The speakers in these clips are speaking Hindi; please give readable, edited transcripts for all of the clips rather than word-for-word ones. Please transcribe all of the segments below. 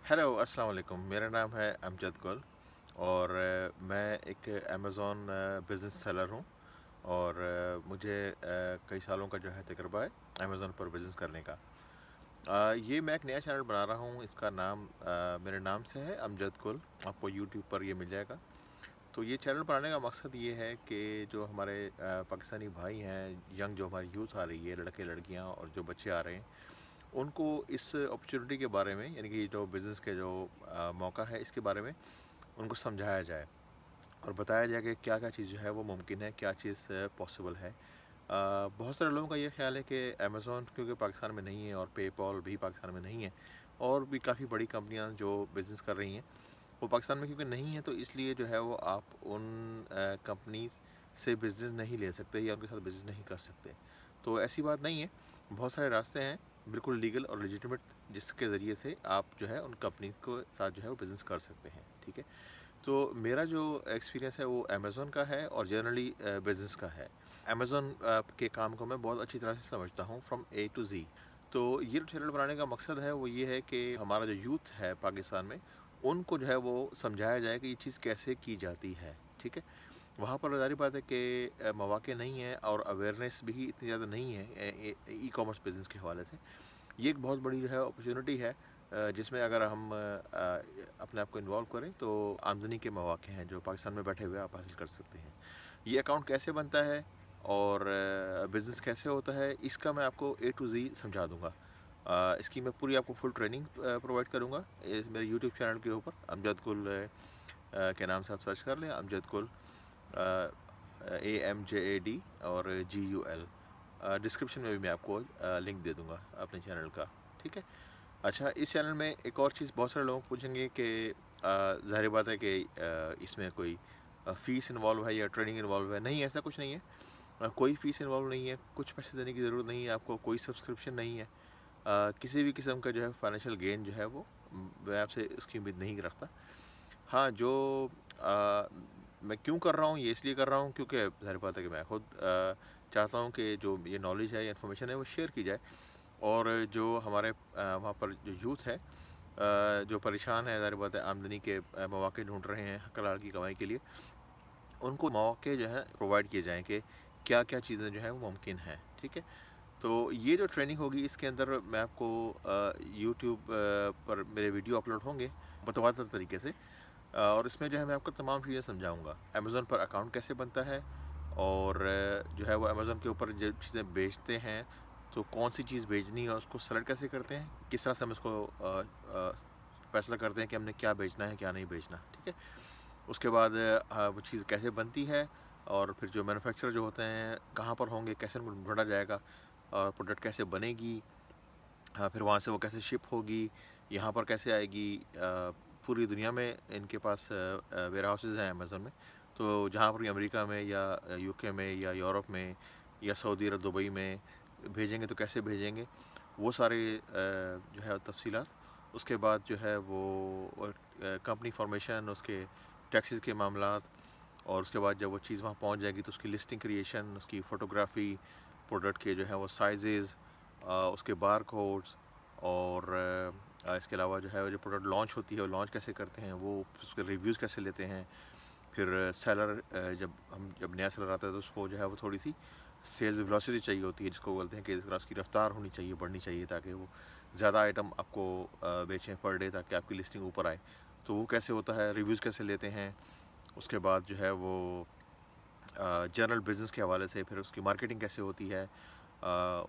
हेलो अस्सलाम वालेकुम। मेरा नाम है अमजद गुल और मैं एक अमेज़ॉन बिज़नेस सेलर हूँ। और मुझे कई सालों का जो है तजुर्बा है अमेज़ॉन पर बिज़नेस करने का। ये मैं एक नया चैनल बना रहा हूँ। इसका नाम मेरे नाम से है, अमजद गुल। आपको यूट्यूब पर ये मिल जाएगा। तो ये चैनल बनाने का मकसद ये है कि जो हमारे पाकिस्तानी भाई हैं, यंग जो हमारी यूथ आ रही है, लड़के लड़कियाँ और जो बच्चे आ रहे हैं, उनको इस अपॉर्चुनिटी के बारे में, यानी कि जो बिज़नेस के जो मौका है, इसके बारे में उनको समझाया जाए और बताया जाए कि क्या क्या चीज़ जो है वो मुमकिन है, क्या चीज़ पॉसिबल है। बहुत सारे लोगों का ये ख्याल है कि अमेज़ॉन क्योंकि पाकिस्तान में नहीं है और पेपॉल भी पाकिस्तान में नहीं है, और भी काफ़ी बड़ी कंपनियां जो बिज़नेस कर रही हैं वो पाकिस्तान में क्योंकि नहीं है, तो इसलिए जो है वो आप उन कंपनीज से बिज़नेस नहीं ले सकते या उनके साथ बिज़नेस नहीं कर सकते। तो ऐसी बात नहीं है। बहुत सारे रास्ते हैं बिल्कुल लीगल और लेजिटिमेट, जिसके ज़रिए से आप जो है उन कंपनी को साथ जो है वो बिज़नेस कर सकते हैं। ठीक है। तो मेरा जो एक्सपीरियंस है वो अमेज़ॉन का है और जनरली बिज़नेस का है। अमेज़ॉन के काम को मैं बहुत अच्छी तरह से समझता हूँ फ्रॉम ए टू ज़ी। तो ये जो चैनल बनाने का मकसद है वो ये है कि हमारा जो यूथ है पाकिस्तान में, उनको जो है वो समझाया जाए कि ये चीज़ कैसे की जाती है। ठीक है। वहाँ पर ज़ाहिर बात है कि मौक़े नहीं हैं और अवेयरनेस भी इतनी ज़्यादा नहीं है ई कॉमर्स बिज़नेस के हवाले से। ये एक बहुत बड़ी जो है अपॉर्चुनिटी है, जिसमें अगर हम अपने आप को इन्वॉल्व करें तो आमदनी के मौक़े हैं जो पाकिस्तान में बैठे हुए आप हासिल कर सकते हैं। ये अकाउंट कैसे बनता है और बिज़नेस कैसे होता है, इसका मैं आपको ए टू ज़ी समझा दूँगा। इसकी मैं पूरी आपको फुल ट्रेनिंग प्रोवाइड करूँगा मेरे यूट्यूब चैनल के ऊपर। अमजद गुल के नाम से आप सर्च कर लें, अमजद गुल, AMJAD और GUL। डिस्क्रिप्शन में भी मैं आपको लिंक दे दूँगा अपने चैनल का। ठीक है। अच्छा, इस चैनल में एक और चीज़ बहुत सारे लोग पूछेंगे कि ज़ाहिर बात है कि इसमें कोई फ़ीस इन्वॉल्व है या ट्रेनिंग इन्वॉल्व है। नहीं, ऐसा कुछ नहीं है। कोई फ़ीस इन्वॉल्व नहीं है, कुछ पैसे देने की ज़रूरत नहीं है आपको, कोई सब्सक्रिप्शन नहीं है। किसी भी किस्म का जो है फाइनेंशियल गेन जो है वो मैं आपसे उसकी उम्मीद नहीं रखता। हाँ, जो मैं क्यों कर रहा हूँ, ये इसलिए कर रहा हूँ क्योंकि ज़ाहिर बात है कि मैं खुद चाहता हूँ कि जो ये नॉलेज है या इन्फॉर्मेशन है वो शेयर की जाए। और जो हमारे वहाँ पर जो यूथ है, जो परेशान है, ज़ाहिर बात है आमदनी के मौके ढूँढ रहे हैं हलाल की कमाई के लिए, उनको मौके जो हैं प्रोवाइड किए जाएँ कि क्या-क्या चीज़ें जो हैं वो मुमकिन हैं। ठीक है। तो ये जो ट्रेनिंग होगी इसके अंदर मैं आपको यूट्यूब पर मेरे वीडियो अपलोड होंगे मुतवातर तरीके से, और इसमें जो है मैं आपको तमाम चीज़ें समझाऊँगा। अमेज़न पर अकाउंट कैसे बनता है और जो है वो अमेज़न के ऊपर जो चीज़ें बेचते हैं, तो कौन सी चीज़ बेचनी है और उसको सेलेक्ट कैसे करते हैं, किस तरह से हम इसको फ़ैसला करते हैं कि हमने क्या बेचना है, क्या नहीं बेचना। ठीक है। उसके बाद वो चीज़ कैसे बनती है और फिर जो मैन्युफैक्चरर जो होते हैं कहाँ पर होंगे, कैसे उनको ढूँढा जाएगा और प्रोडक्ट कैसे बनेगी। हाँ, फिर वहाँ से वो कैसे शिप होगी, यहाँ पर कैसे आएगी। पूरी दुनिया में इनके पास वेयर हाउसेज़ हैं अमेज़न में। तो जहाँ पर भी अमेरिका में या यूके में या यूरोप में या सऊदी अरब, दुबई में भेजेंगे तो कैसे भेजेंगे, वो सारे जो है तफ़सीलात। उसके बाद जो है वो कंपनी फॉर्मेशन, उसके टैक्सेस के मामलात, और उसके बाद जब वो चीज़ वहाँ पहुँच जाएगी तो उसकी लिस्टिंग क्रिएशन, उसकी फ़ोटोग्राफ़ी, प्रोडक्ट के जो है वो साइज़ेज़, उसके बार कोड्स, और इसके अलावा जो है वो जो प्रोडक्ट लॉन्च होती है वो लॉन्च कैसे करते हैं, वो उसके रिव्यूज़ कैसे लेते हैं। फिर सेलर, जब नया सेलर आता है तो उसको जो है वो थोड़ी सी सेल्स वेलोसिटी चाहिए होती है, जिसको बोलते हैं कि उसकी रफ्तार होनी चाहिए, बढ़नी चाहिए, ताकि वो ज़्यादा आइटम आपको बेचें पर डे, ताकि आपकी लिस्टिंग ऊपर आए। तो वो कैसे होता है, रिव्यूज़ कैसे लेते हैं। उसके बाद जो है वो जनरल बिज़नेस के हवाले से फिर उसकी मार्केटिंग कैसे होती है।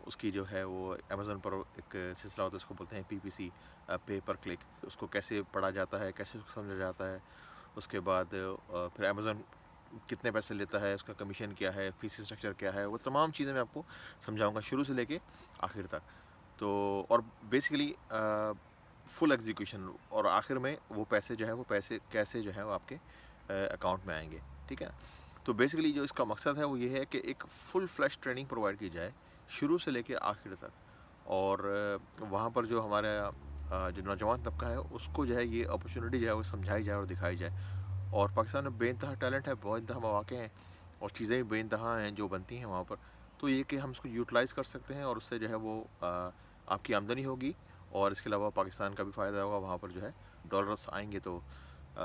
उसकी जो है वो अमेज़न पर एक सिलसिला होता है, उसको बोलते हैं PPC, पे पर क्लिक। उसको कैसे पढ़ा जाता है, कैसे उसको समझा जाता है। उसके बाद फिर अमेज़न कितने पैसे लेता है, उसका कमीशन क्या है, फ़ीस स्ट्रक्चर क्या है, वो तमाम चीज़ें मैं आपको समझाऊँगा शुरू से लेके आखिर तक। तो और बेसिकली फुल एग्जीक्यूशन, और आखिर में वो पैसे जो है वो पैसे कैसे जो है वो आपके अकाउंट में आएँगे। ठीक है। तो बेसिकली जो इसका मकसद है वो ये है कि एक फुल फ्लैश ट्रेनिंग प्रोवाइड की जाए शुरू से लेके आखिर तक। और वहाँ पर जो हमारा जो नौजवान तबका है उसको जो है ये अपॉर्चुनिटी जो है वो समझाई जाए और दिखाई जाए। और पाकिस्तान में बेइंतहा टैलेंट है, बेइंतहा मौक़े हैं और चीज़ें भी बेइंतहा हैं जो बनती हैं वहाँ पर। तो ये कि हम इसको यूटिलाइज़ कर सकते हैं और उससे जो है वो आपकी आमदनी होगी, और इसके अलावा पाकिस्तान का भी फ़ायदा होगा वहाँ पर जो है डॉलर्स आएँगे तो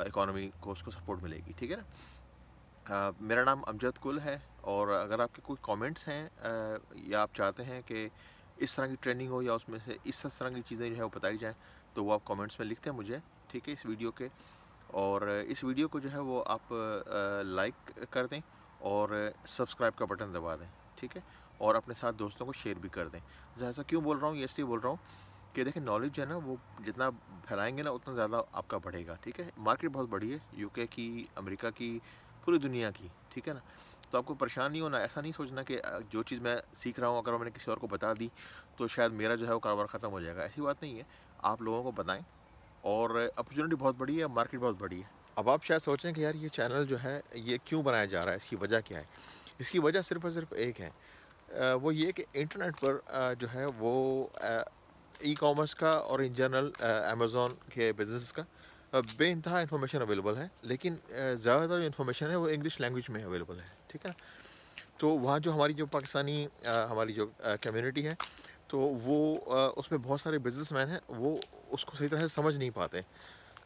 इकॉनमी को उसको सपोर्ट मिलेगी, ठीक है ना? मेरा नाम अमजद कुल है और अगर आपके कोई कमेंट्स हैं या आप चाहते हैं कि इस तरह की ट्रेनिंग हो या उसमें से इस तरह की चीज़ें जो है वो बताई जाएँ, तो वो आप कमेंट्स में लिखते हैं मुझे, ठीक है, इस वीडियो के। और इस वीडियो को जो है वो आप लाइक कर दें और सब्सक्राइब का बटन दबा दें, ठीक है? और अपने साथ दोस्तों को शेयर भी कर दें। ऐसा क्यों बोल रहा हूँ, ये इसलिए बोल रहा हूँ कि देखिए नॉलेज जो है ना वो जितना फैलाएँगे ना उतना ज़्यादा आपका बढ़ेगा, ठीक है? मार्केट बहुत बड़ी है, यूके की, अमेरिका की, पूरी दुनिया की, ठीक है ना? तो आपको परेशान नहीं होना, ऐसा नहीं सोचना कि जो चीज़ मैं सीख रहा हूँ अगर मैंने किसी और को बता दी, तो शायद मेरा जो है वो कारोबार ख़त्म हो जाएगा, ऐसी बात नहीं है। आप लोगों को बताएँ और अपॉर्चुनिटी बहुत बड़ी है, मार्केट बहुत बड़ी है। अब आप शायद सोचें कि यार ये चैनल जो है ये क्यों बनाया जा रहा है, इसकी वजह क्या है? इसकी वजह सिर्फ़ और सिर्फ़ एक है। वो ये कि इंटरनेट पर जो है वो ई-कॉमर्स का और इन जनरल अमेज़न के बिज़नेस का बेइंतहा इन्फॉर्मेशन अवेलेबल है, लेकिन ज़्यादातर इन्फॉर्मेशन है वो इंग्लिश लैंग्वेज में अवेलेबल है, ठीक है? तो वहाँ जो हमारी जो पाकिस्तानी हमारी जो कम्युनिटी है, तो वो उसमें बहुत सारे बिज़नेसमैन हैं, वो उसको सही तरह से समझ नहीं पाते।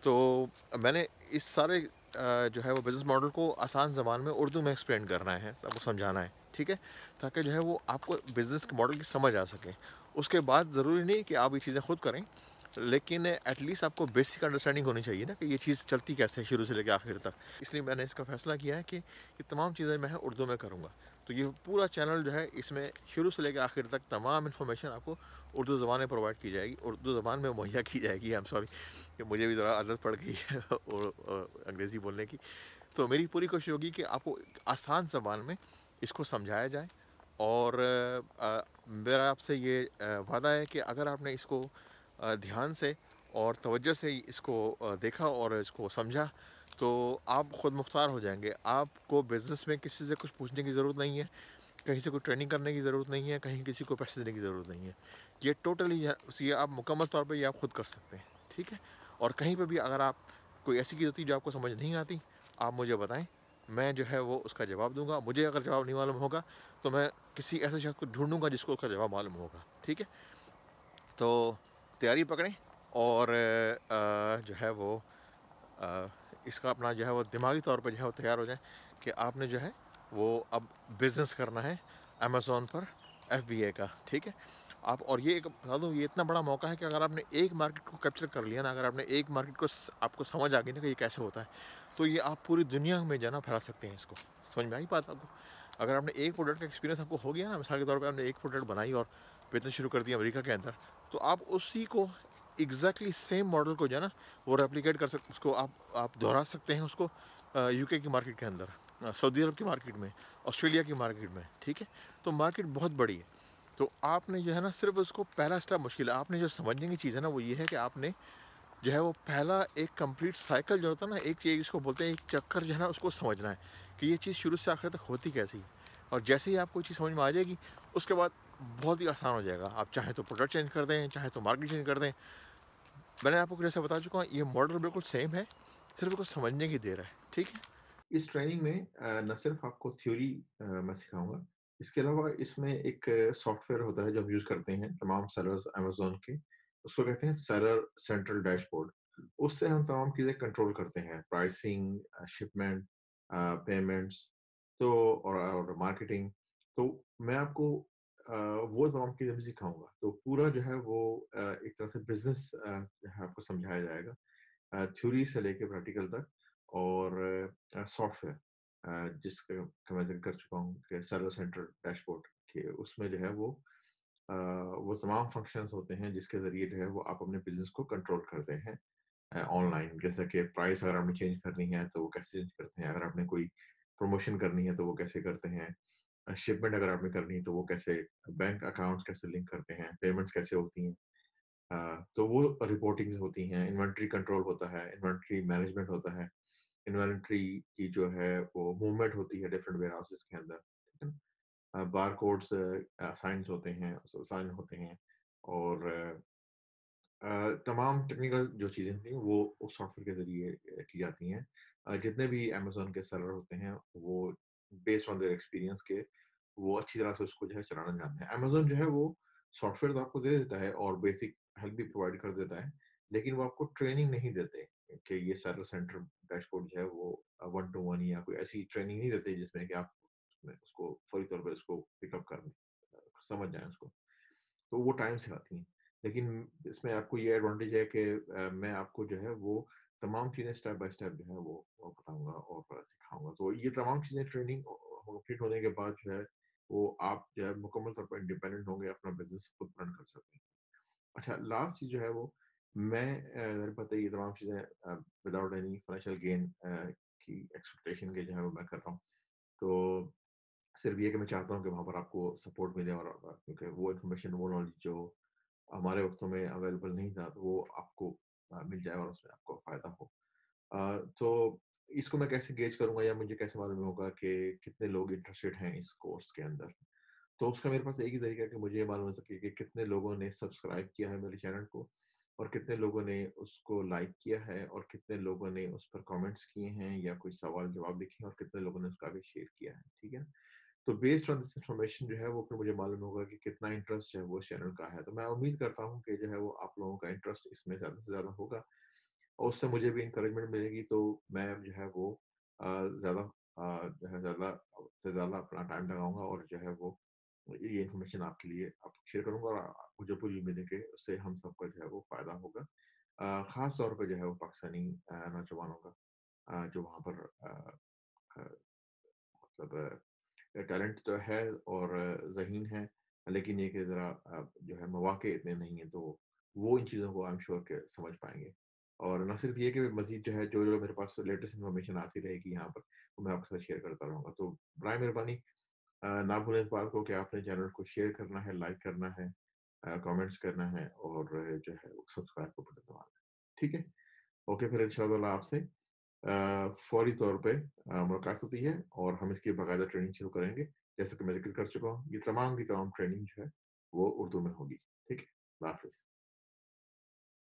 तो मैंने इस सारे जो है वो बिज़नेस मॉडल को आसान ज़बान में उर्दू में एक्सप्लेन करना है, सबको समझाना है, ठीक है? ताकि जो है वो आपको बिज़नेस के मॉडल की समझ आ सके। उसके बाद ज़रूरी नहीं कि आप ये चीज़ें खुद करें, लेकिन एट लीस्ट आपको बेसिक अंडरस्टैंडिंग होनी चाहिए ना कि ये चीज़ चलती कैसे है शुरू से लेके आखिर तक। इसलिए मैंने इसका फ़ैसला किया है कि ये तमाम चीज़ें मैं उर्दू में करूँगा। तो ये पूरा चैनल जो है इसमें शुरू से लेके आखिर तक तमाम इन्फॉर्मेशन आपको उर्दू ज़बान में प्रोवाइड की जाएगी, उर्दू ज़बान में मुहैया की जाएगी। आई एम सॉरी कि मुझे भी ज़रा आदत पड़ गई है अंग्रेज़ी बोलने की। तो मेरी पूरी कोशिश होगी कि आपको एक आसान ज़बान में इसको समझाया जाए और मेरा आपसे ये वादा है कि अगर आपने इसको ध्यान से और तवज्जो से इसको देखा और इसको समझा, तो आप खुद मुख्तार हो जाएँगे। आपको बिज़नेस में किसी से कुछ पूछने की ज़रूरत नहीं है, कहीं से कोई ट्रेनिंग करने की ज़रूरत नहीं है, कहीं किसी को पैसे देने की ज़रूरत नहीं है। ये टोटली ये आप मुकम्मल तौर पे ये आप खुद कर सकते हैं, ठीक है? और कहीं पे भी अगर आप कोई ऐसी चीज़ होती है जो आपको समझ नहीं आती, आप मुझे बताएँ, मैं जो है वो उसका जवाब दूँगा। मुझे अगर जवाब नहीं मालूम होगा, तो मैं किसी ऐसे शख्स को ढूँढूँगा जिसको उसका जवाब मालूम होगा, ठीक है? तो तैयारी पकड़ें और जो है वो अ, इसका अपना जो है वो दिमागी तौर पे जो है वो तैयार हो जाएँ कि आपने जो है वो अब बिज़नेस करना है अमेज़न पर एफबीए का, ठीक है? आप और ये एक बता दूँ ये इतना बड़ा मौका है कि अगर आपने एक मार्केट को कैप्चर कर लिया ना, अगर आपने एक मार्केट को आपको समझ आ गई ना कि ये कैसे होता है, तो ये आप पूरी दुनिया में जो है ना फैला सकते हैं इसको। समझ में आई बात आपको? अगर आपने एक प्रोडक्ट का एक्सपीरियंस आपको हो गया ना, मिसाल के तौर पे आपने एक प्रोडक्ट बनाई और बेचना शुरू कर दिया अमेरिका के अंदर, तो आप उसी को एग्ज़ैक्टली सेम मॉडल को जो है ना वो रेप्लिकेट कर सक उसको आप दोहरा सकते हैं उसको यूके की मार्केट के अंदर, सऊदी अरब की मार्केट में, ऑस्ट्रेलिया की मार्केट में, ठीक है? तो मार्केट बहुत बड़ी है। तो आपने जो है ना सिर्फ़ उसको पहला स्टेप मुश्किल है, आपने जो समझने की चीज़ है ना वो ये है कि आपने जो है वो पहला एक कंप्लीट साइकिल जो होता है ना, एक चीज़ जिसको बोलते हैं एक चक्कर जो है ना उसको समझना है, कि ये चीज़ शुरू से आखिर तक होती कैसी है? और जैसे ही आपको ये चीज़ समझ में आ जाएगी, उसके बाद बहुत ही आसान हो जाएगा। आप चाहे तो प्रोडक्ट चेंज कर दें, चाहे तो मार्केट चेंज कर दें। मैंने आपको जैसे बता चुका हूँ, ये मॉडल बिल्कुल सेम है, सिर्फ़ इसको समझने की देर है, ठीक है? इस ट्रेनिंग में न सिर्फ़ आपको थ्योरी मैं सिखाऊँगा, इसके अलावा इसमें एक सॉफ्टवेयर होता है जो हम यूज़ करते हैं तमाम सेलर्स अमेज़न के, उसको कहते हैं सेलर सेंट्रल डैशबोर्ड। उससे हम तमाम चीज़ें कंट्रोल करते हैं, प्राइसिंग शिपमेंट पेमेंट्स तो और मार्केटिंग। तो मैं आपको वो तमाम चीज़ें भी सिखाऊँगा। तो पूरा जो है वो एक तरह से बिज़नेस जो है आपको समझाया जाएगा। थ्योरी से लेके प्रैक्टिकल तक और सॉफ्टवेयर जिसका का मैं ज़िक्र कर चुका हूँ कि सर्वर सेंट्रल डैशबोर्ड के उसमें जो है वो तमाम फंक्शंस होते हैं जिसके ज़रिए जो है वो आप अपने बिज़नेस को कंट्रोल करते हैं ऑनलाइन। जैसे कि प्राइस अगर आपने चेंज करनी है तो वो कैसे चेंज करते हैं, अगर आपने कोई प्रमोशन करनी है तो वो कैसे करते हैं, शिपमेंट अगर आपने करनी है तो वो कैसे, बैंक अकाउंट्स कैसे लिंक करते हैं, पेमेंट्स कैसे होती हैं। तो वो रिपोर्टिंग्स होती हैं, इन्वेंटरी कंट्रोल होता है, इन्वेंटरी मैनेजमेंट होता है, इन्वेंटरी की जो है वो मूवमेंट होती है डिफरेंट वेयरहाउसेस के अंदर, ठीक है ना? बारकोड्स असाइन्स होते हैं असाइन होते हैं और तमाम टेक्निकल जो चीज़ें होती हैं वो उस सॉफ्टवेयर के ज़रिए की जाती हैं। जितने भी अमेज़न के सेलर होते हैं वो बेस्ड ऑन देयर एक्सपीरियंस के वो अच्छी तरह से उसको जो है चलाना जानते हैं। अमेज़न जो है वो सॉफ्टवेयर तो आपको दे देता है और बेसिक हेल्प भी प्रोवाइड कर देता है। लेकिन वो आपको ट्रेनिंग नहीं देते कि ये सर्विस सेंटर डैशबोर्ड जो है वो वन टू वन या कोई ऐसी ट्रेनिंग नहीं देते जिसमें कि आप उसको फौरी तौर पे उसको पिकअप कर समझ जाएँ उसको। तो वो टाइम से आती हैं। लेकिन इसमें आपको ये एडवांटेज है कि मैं आपको जो है वो तमाम चीज़ें स्टेप बाय स्टेप जो है वो बताऊँगा और सिखाऊँगा। तो ये तमाम चीज़ें ट्रेनिंग कंप्लीट होने के बाद जो है वो आप जो है मुकम्मल तौर पर इंडिपेंडेंट होंगे, अपना बिज़नेस खुद रन कर सकते हैं। अच्छा, लास्ट चीज़ जो है वो मैं ज़ाहिर बात है ये तमाम चीज़ें विदाउट एनी फाइनेंशियल गेन की एक्सपेक्टेशन के जो है वो मैं कर रहा हूँ। तो सिर्फ़ ये कि मैं चाहता हूँ कि वहाँ पर आपको सपोर्ट मिले और क्योंकि वो इन्फॉर्मेशन, वो नॉलेज जो हमारे वक़्तों में अवेलेबल नहीं था, तो वो आपको मिल जाए और उसमें आपको फ़ायदा हो। तो इसको मैं कैसे गेज करूँगा या मुझे कैसे मालूम होगा कि कितने लोग इंटरेस्टेड हैं इस कोर्स के अंदर? तो उसका मेरे पास एक ही तरीका है कि मुझे ये मालूम हो सके कि कितने लोगों ने सब्सक्राइब किया है मेरे चैनल को और कितने लोगों ने उसको लाइक किया है और कितने लोगों ने उस पर कमेंट्स किए हैं या कोई सवाल-जवाब लिखे हैं और कितने लोगों ने उसका आगे शेयर किया है, ठीक है? तो बेस्ड ऑन दिस इन्फॉर्मेशन जो है वो फिर मुझे मालूम होगा कि कितना इंटरेस्ट जो है वो चैनल का है। तो मैं उम्मीद करता हूँ कि जो है वो आप लोगों का इंटरेस्ट इसमें ज़्यादा से ज़्यादा होगा और उससे मुझे भी एनकरेजमेंट मिलेगी तो मैं जो है वो ज़्यादा जो है ज़्यादा से ज़्यादा अपना टाइम लगाऊँगा और जो है वो ये इन्फॉर्मेशन आपके लिए आप शेयर करूँगा और मुझे पूरी उम्मीद है कि उससे हम सबका जो है वो फ़ायदा होगा। ख़ास तौर पे जो है वो पाकिस्तानी नौजवानों का जो वहाँ पर अ, मतलब टैलेंट तो है और ज़हीन है, लेकिन ये कि ज़रा जो है मौक़े इतने नहीं हैं, तो वो इन चीज़ों को आई एम श्योर कि समझ पाएँगे। और ना सिर्फ़ ये कि मज़ीद जो है, जो-जो मेरे पास लेटेस्ट इन्फॉर्मेशन आती रहेगी यहाँ पर, वो मैं आपके साथ शेयर करता रहूँगा। तो बराए मेहरबानी ना भूलें इस बात को कि आपने चैनल को शेयर करना है, लाइक करना है, कमेंट्स करना है और जो है वो सब्सक्राइब का बटन दबाना है। ठीक है? ओके, फिर इंशाअल्लाह आपसे फौरी तौर पे मुलाकात होती है और हम इसकी बाकायदा ट्रेनिंग शुरू करेंगे। जैसा कि मैं ज़िक्र कर चुका हूँ, ये तमाम की तमाम ट्रेनिंग जो है, वो उर्दू में होगी। ठीक है? अल्लाह हाफ़िज़।